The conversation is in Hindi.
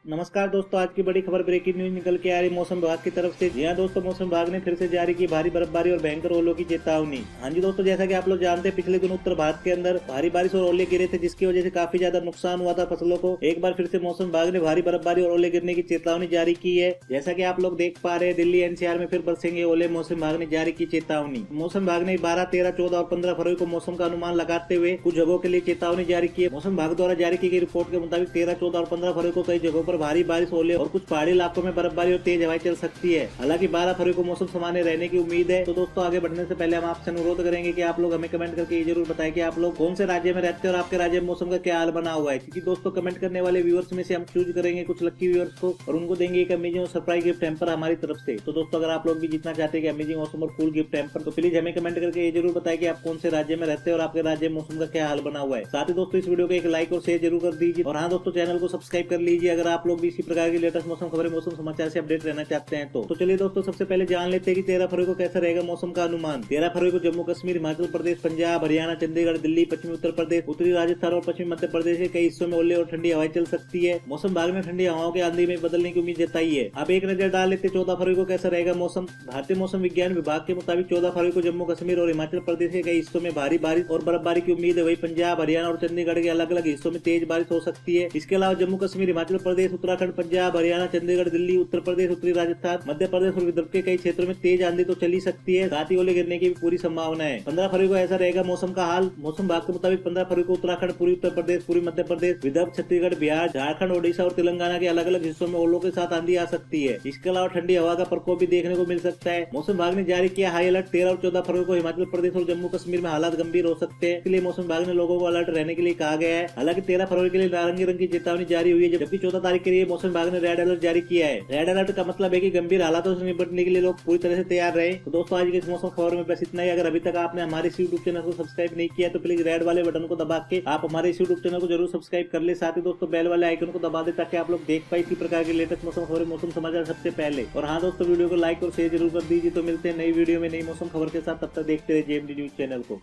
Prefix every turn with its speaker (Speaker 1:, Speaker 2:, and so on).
Speaker 1: नमस्कार दोस्तों, आज की बड़ी खबर ब्रेकिंग न्यूज निकल के आ रही मौसम विभाग की तरफ से। जी हाँ दोस्तों, मौसम विभाग ने फिर से जारी की भारी बर्फबारी और भयंकर ओलों की चेतावनी। हाँ जी दोस्तों, जैसा कि आप लोग जानते हैं, पिछले दिन उत्तर भारत के अंदर भारी बारिश और ओले गिरे थे, जिसकी वजह से काफी ज्यादा नुकसान हुआ था फसलों को। एक बार फिर से मौसम विभाग ने भारी बर्फबारी और ओले गिरने की चेतावनी जारी की है। जैसा की आप लोग देख पा रहे हैं, दिल्ली एनसीआर में फिर बरसेंगे ओले। मौसम विभाग ने जारी की चेतावनी। मौसम विभाग ने 12, 13, 14 और 15 फरवरी को मौसम का अनुमान लगाते हुए कुछ जगहों के लिए चेतावनी जारी की है। मौसम विभाग द्वारा जारी की गई रिपोर्ट के मुताबिक 13, 14 और 15 फरवरी को कई जगहों पर भारी बारिश, ओले और कुछ पहाड़ी इलाकों में बर्फबारी और तेज हवाएं चल सकती है। हालांकि 12 फरवरी को मौसम सामान्य रहने की उम्मीद है। तो दोस्तों, आगे बढ़ने से पहले हम आपसे अनुरोध करेंगे कि आप लोग हमें कमेंट करके ये जरूर बताएं कि आप लोग कौन से राज्य में रहते हैं और आपके राज्य में मौसम का क्या हाल बना हुआ है। क्योंकि दोस्तों, कमेंट करने वाले व्यूअर्स में से हम चूज करेंगे कुछ लक्की व्यूअर्स को और उनको देंगे एक अमेजिंग और सरप्राइज गिफ्ट हैम्पर हमारी तरफ से। तो दोस्तों, अगर आप लोग भी जीतना चाहते हैं कि अमेजिंग मौसम और कूल गिफ्ट हैम्पर, तो प्लीज हमें कमेंट करके ये जरूर बताएं कि आप कौन से राज्य में रहते हैं और आपके राज्य में मौसम का क्या हाल बना हुआ है। साथ ही दोस्तों, इस वीडियो को एक लाइक और शेयर जरूर कर दीजिए। और हाँ दोस्तों, चैनल को सब्सक्राइब कर लीजिए अगर आप लोग भी इसी प्रकार की लेटेस्ट मौसम खबरें, मौसम समाचार से अपडेट रहना चाहते हैं। तो चलिए दोस्तों, सबसे पहले जान लेते हैं कि 13 फरवरी को कैसा रहेगा मौसम का अनुमान। 13 फरवरी को जम्मू कश्मीर, हिमाचल प्रदेश, पंजाब, हरियाणा, चंडीगढ़, दिल्ली, पश्चिमी उत्तर प्रदेश, उत्तरी राजस्थान और पश्चिमी मध्य प्रदेश के कई हिस्सों में ओले और ठंडी हवाएं चल सकती है। मौसम विभाग ने ठंडी हवाओं के आंधी में बदलने की उम्मीद जताई है। अब एक नजर डाल लेते 14 फरवरी को कैसा रहेगा मौसम। भारतीय मौसम विज्ञान विभाग के मुताबिक 14 फरवरी को जम्मू कश्मीर और हिमाचल प्रदेश के कई हिस्सों में भारी बारिश और बर्फबारी की उम्मीद है। वही पंजाब, हरियाणा और चंडीगढ़ के अलग अलग हिस्सों में तेज बारिश हो सकती है। इसके अलावा जम्मू कश्मीर, हिमाचल प्रदेश, उत्तराखंड, पंजाब, हरियाणा, चंडीगढ़, दिल्ली, उत्तर प्रदेश, उत्तरी राजस्थान, मध्य प्रदेश और विदर्भ के कई क्षेत्रों में तेज आंधी तो चली सकती है। साथ ही ओले गिरने की भी पूरी संभावना है। 15 फरवरी को ऐसा रहेगा मौसम का हाल। मौसम विभाग के मुताबिक 15 फरवरी को उत्तराखंड, पूर्वी उत्तर प्रदेश, पूर्वी मध्य प्रदेश, विदर्भ, छत्तीसगढ़, बिहार, झारखंड, ओडिशा और तेलंगाना के अलग अलग हिस्सों में ओलों के साथ आंधी आ सकती है। इसके अलावा ठंडी हवा का प्रकोप भी देखने को मिल सकता है। मौसम विभाग ने जारी किया हाई अलर्ट। 13 और 14 फरवरी को हिमाचल प्रदेश और जम्मू कश्मीर में हालात गंभीर हो सकते हैं। इसलिए मौसम विभाग ने लोगों को अलर्ट रहने के लिए कहा गया है। हालांकि 13 फरवरी के लिए नारंगी रंग की चेतावनी जारी हुई है, जबकि 14 तारीख के लिए मौसम विभाग ने रेड अलर्ट जारी किया है। रेड अलर्ट का मतलब है कि गंभीर हालातों से निपटने के लिए लोग पूरी तरह से तैयार रहे। तो दोस्तों, आज के इस मौसम खबर में बस इतना ही। अगर अभी तक आपने हमारे इस यूट्यूब चैनल को सब्सक्राइब नहीं किया तो प्लीज रेड वाले बटन को दबा के आप हमारे इस यूट्यूब चैनल को जरूर सब्सक्राइब कर ले। साथ ही दोस्तों, बेल वाले आइकन को दबा दे ताकि आप लोग देख पाए इसी प्रकार के लेटेस्ट मौसम खबर, मौसम समाचार सबसे पहले। और हाँ दोस्तों, वीडियो को लाइक और शेयर जरूर कर दीजिए। तो मिलते हैं नई वीडियो में नई मौसम खबर के साथ। तब तक देखते रहिए जेएमडी न्यूज चैनल को।